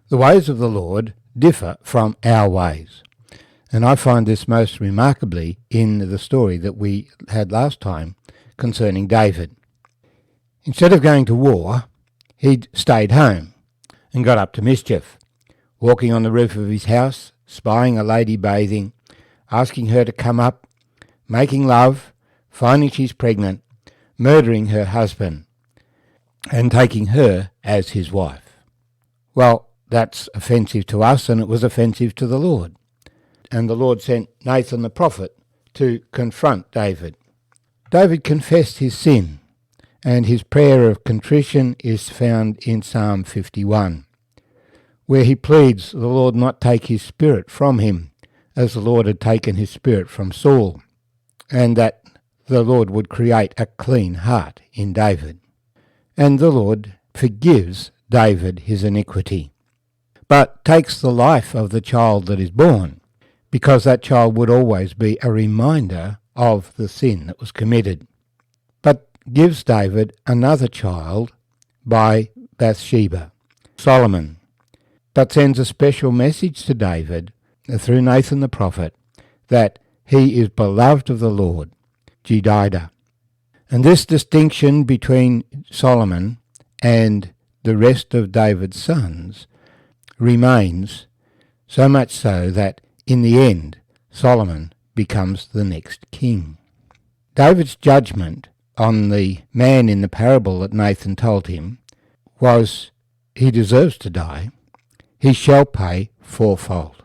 The ways of the Lord differ from our ways. And I find this most remarkably in the story that we had last time concerning David. Instead of going to war, he'd stayed home and got up to mischief, walking on the roof of his house, spying a lady bathing, asking her to come up, making love, finding she's pregnant, murdering her husband, and taking her as his wife. Well, that's offensive to us, and it was offensive to the Lord. And the Lord sent Nathan the prophet to confront David. David confessed his sin, and his prayer of contrition is found in Psalm 51, where he pleads the Lord not take his spirit from him, as the Lord had taken his spirit from Saul, and that the Lord would create a clean heart in David. And the Lord forgives David his iniquity, but takes the life of the child that is born, because that child would always be a reminder of the sin that was committed, but gives David another child by Bathsheba, Solomon, but sends a special message to David through Nathan the prophet that he is beloved of the Lord, Jedidah. And this distinction between Solomon and the rest of David's sons remains, so much so that in the end Solomon becomes the next king. David's judgment on the man in the parable that Nathan told him was, he deserves to die. He shall pay fourfold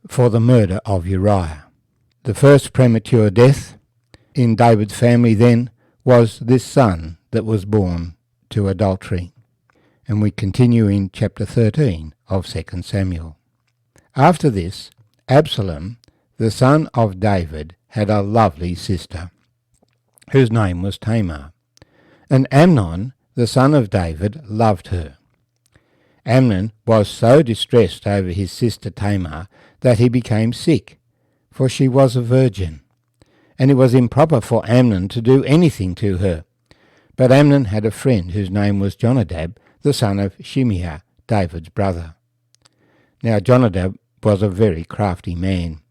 for the murder of Uriah. The first premature death in David's family then was this son that was born to adultery. And we continue in chapter 13 of 2 Samuel. After this, Absalom, the son of David, had a lovely sister, whose name was Tamar. And Amnon, the son of David, loved her. Amnon was so distressed over his sister Tamar that he became sick, for she was a virgin, and it was improper for Amnon to do anything to her. But Amnon had a friend whose name was Jonadab, the son of Shimeah, David's brother. Now Jonadab was a very crafty man,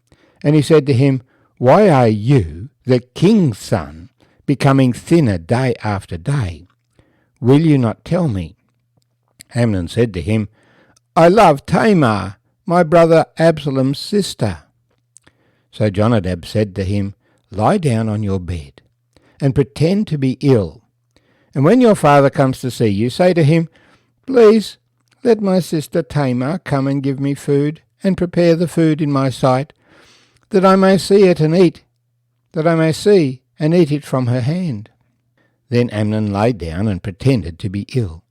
and he said to him, "Why are you, the king's son, becoming thinner day after day? Will you not tell me?" Amnon said to him, "I love Tamar, my brother Absalom's sister." So Jonadab said to him, "Lie down on your bed, and pretend to be ill. And when your father comes to see you, say to him, 'Please, let my sister Tamar come and give me food, and prepare the food in my sight, that I may see it and eat, that I may see and eat it from her hand.'" Then Amnon lay down and pretended to be ill.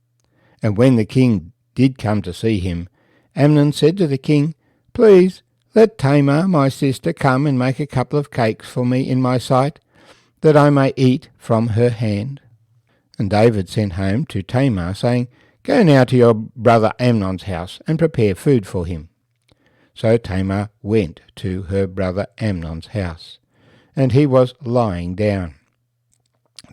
And when the king did come to see him, Amnon said to the king, "Please, let Tamar, my sister, come and make a couple of cakes for me in my sight, that I may eat from her hand." And David sent home to Tamar, saying, "Go now to your brother Amnon's house, and prepare food for him." So Tamar went to her brother Amnon's house, and he was lying down.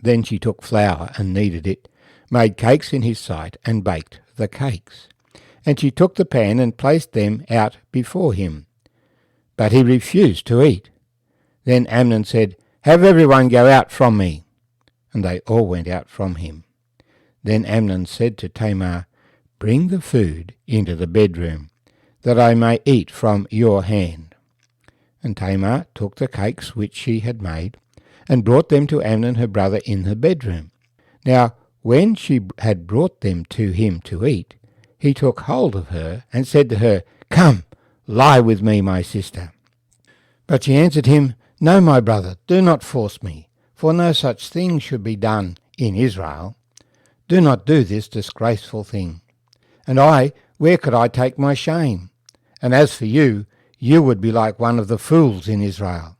Then she took flour and kneaded it, made cakes in his sight, and baked the cakes. And she took the pan and placed them out before him. But he refused to eat. Then Amnon said, "Have everyone go out from me." And they all went out from him. Then Amnon said to Tamar, "Bring the food into the bedroom, that I may eat from your hand." And Tamar took the cakes which she had made, and brought them to Amnon her brother in the bedroom. Now when she had brought them to him to eat, he took hold of her, and said to her, "Come, lie with me, my sister." But she answered him, "No, my brother, do not force me, for no such thing should be done in Israel. Do not do this disgraceful thing. And where could I take my shame? And as for you, you would be like one of the fools in Israel.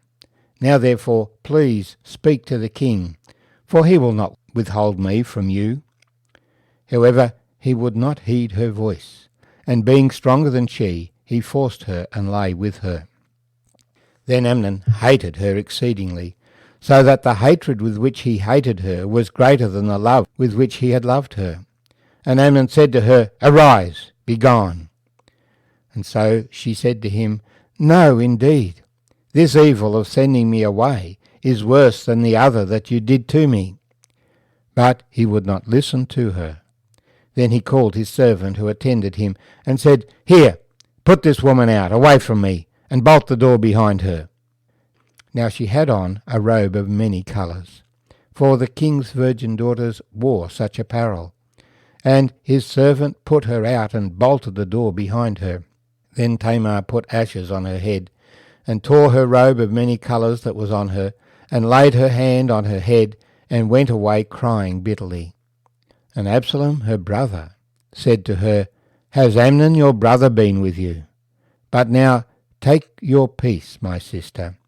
Now therefore, please speak to the king, for he will not withhold me from you." However, he would not heed her voice, and being stronger than she, he forced her and lay with her. Then Amnon hated her exceedingly, so that the hatred with which he hated her was greater than the love with which he had loved her. And Amnon said to her, "Arise, be gone." And so she said to him, "No, indeed. This evil of sending me away is worse than the other that you did to me." But he would not listen to her. Then he called his servant who attended him and said, "Here, put this woman out, away from me, and bolt the door behind her." Now she had on a robe of many colours, for the king's virgin daughters wore such apparel. And his servant put her out and bolted the door behind her. Then Tamar put ashes on her head, and tore her robe of many colours that was on her, and laid her hand on her head, and went away crying bitterly. And Absalom, her brother, said to her, "Has Amnon your brother been with you? But now take your peace, my sister.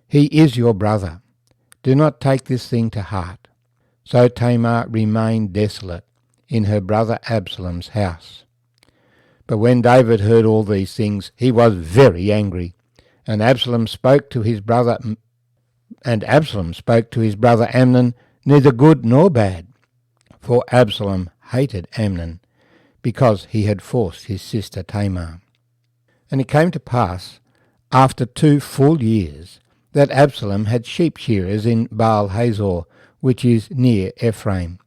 He is your brother. Do not take this thing to heart." So Tamar remained desolate in her brother Absalom's house. But when David heard all these things, he was very angry, and Absalom spoke to his brother Amnon, neither good nor bad. For Absalom hated Amnon, because he had forced his sister Tamar. And it came to pass, after 2 full years, that Absalom had sheep shearers in Baal-Hazor, which is near Ephraim.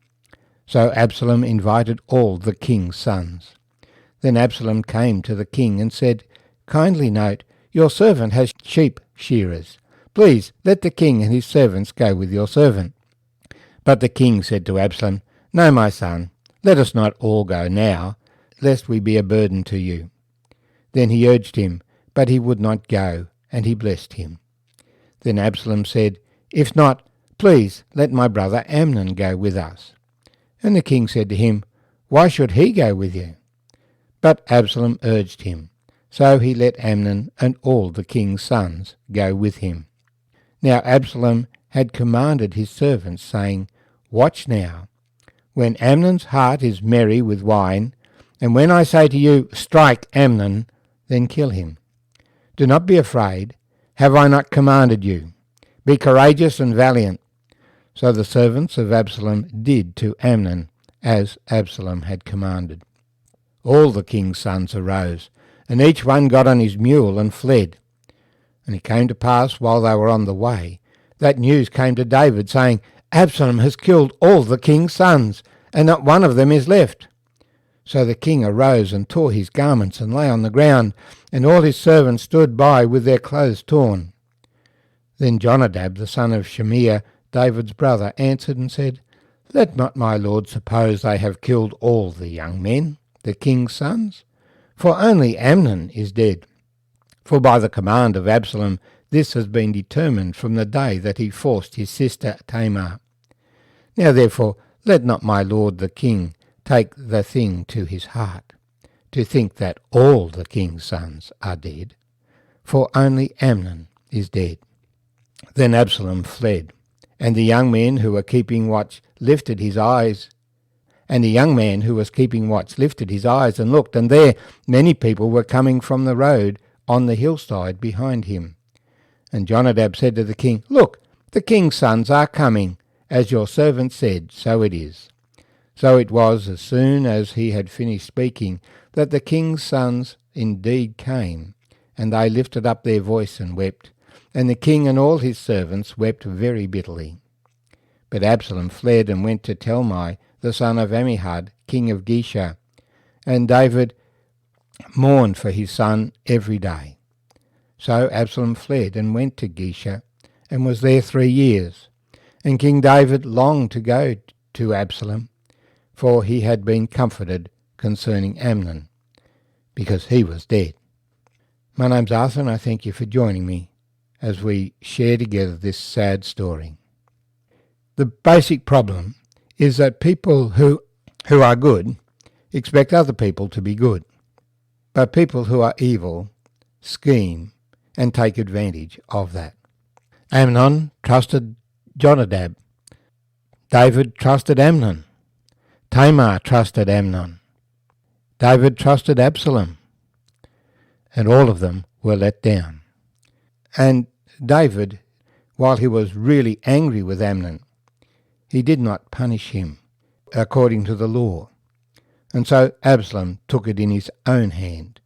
So Absalom invited all the king's sons. Then Absalom came to the king and said, "Kindly note, your servant has sheep shearers. Please let the king and his servants go with your servant." But the king said to Absalom, "No, my son, let us not all go now, lest we be a burden to you." Then he urged him, but he would not go, and he blessed him. Then Absalom said, "If not, please let my brother Amnon go with us." And the king said to him, "Why should he go with you?" But Absalom urged him, so he let Amnon and all the king's sons go with him. Now Absalom had commanded his servants, saying, "Watch now, when Amnon's heart is merry with wine, and when I say to you, 'Strike Amnon,' then kill him. Do not be afraid. Have I not commanded you? Be courageous and valiant." So the servants of Absalom did to Amnon as Absalom had commanded. All the king's sons arose, and each one got on his mule and fled. And it came to pass, while they were on the way, that news came to David, saying, "Absalom has killed all the king's sons, and not one of them is left." So the king arose and tore his garments and lay on the ground, and all his servants stood by with their clothes torn. Then Jonadab, the son of Shimeah, David's brother, answered and said, "Let not my lord suppose they have killed all the young men, the king's sons, for only Amnon is dead. For by the command of Absalom this has been determined from the day that he forced his sister Tamar. Now therefore let not my lord the king take the thing to his heart, to think that all the king's sons are dead, for only Amnon is dead." Then Absalom fled, and the young man who was keeping watch lifted his eyes and looked, and there many people were coming from the road on the hillside behind him. And Jonadab said to the king, "Look, the king's sons are coming, as your servant said, so it is." So it was, as soon as he had finished speaking, that the king's sons indeed came, and they lifted up their voice and wept, and the king and all his servants wept very bitterly. But Absalom fled and went to Talmai, the son of Ammihud, king of Geshur, and David mourned for his son every day. So Absalom fled and went to Geshur, and was there 3 years. And King David longed to go to Absalom, for he had been comforted concerning Amnon, because he was dead. My name's Arthur, and I thank you for joining me as we share together this sad story. The basic problem is that people who are good expect other people to be good, but people who are evil scheme and take advantage of that. Amnon trusted Jonadab. David trusted Amnon. Tamar trusted Amnon. David trusted Absalom. And all of them were let down. And David, while he was really angry with Amnon, he did not punish him according to the law. And so Absalom took it in his own hand